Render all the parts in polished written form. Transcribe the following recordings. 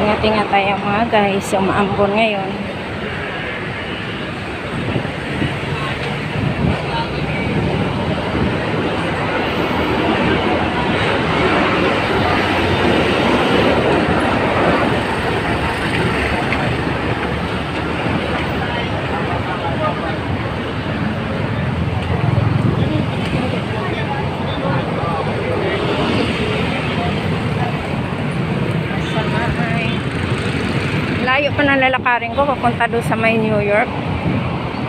Ingat-ingat tayo mga guys. Umaambon ngayon. Layo pa ng lalakarin ko papunta doon sa may New York.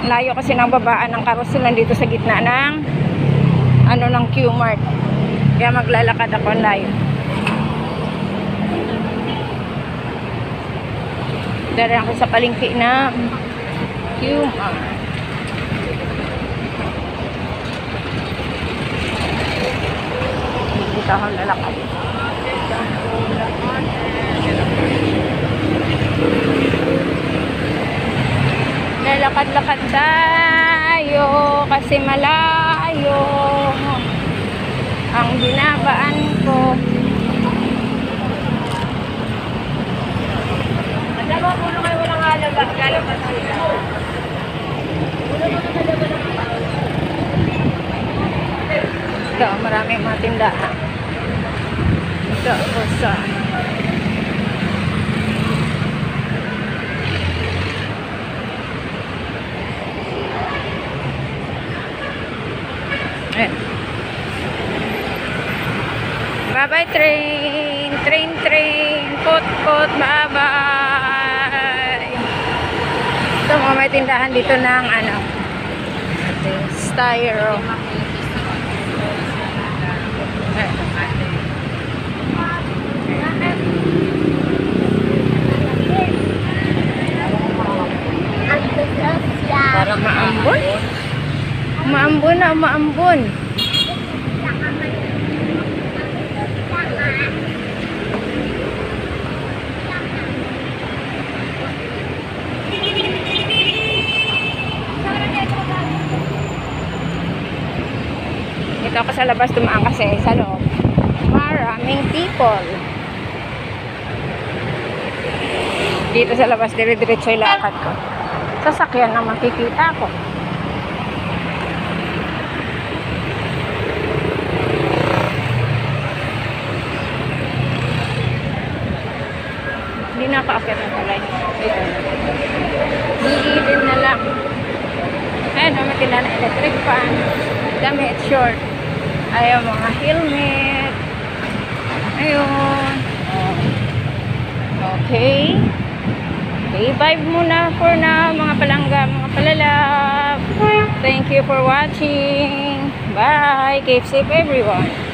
Layo kasi ng babaan ng carousel dito sa gitna ng ng Q-Mart. Kaya maglalakad ako ng layo. Dari ako sa palengke na Q-Mart. Dito ako lalakad. Lalakad-lakad tayo kasi malayo ang binabaan ko. Madama po na kayo walang lalabas sila. Ito, maraming mga tindahan. Ito, sa bye-bye train, pot, bye-bye. Ito mga may tindahan dito ng styro. Parang maambon. Maambon. Dito ako sa labas dumaan kasi sa loob maraming people. Dito sa labas dire-diretso yung lakad ko. Sasakyan na makikita ko. Hindi na ako-akit ng tulay. Iitin na lang. Ayun, mamatila na electric fan. Damit, short. Ayaw mga helmet. Ayun. Okay. Okay, bye muna for now mga palangga, mga palalab. Thank you for watching. Bye. Keep safe everyone.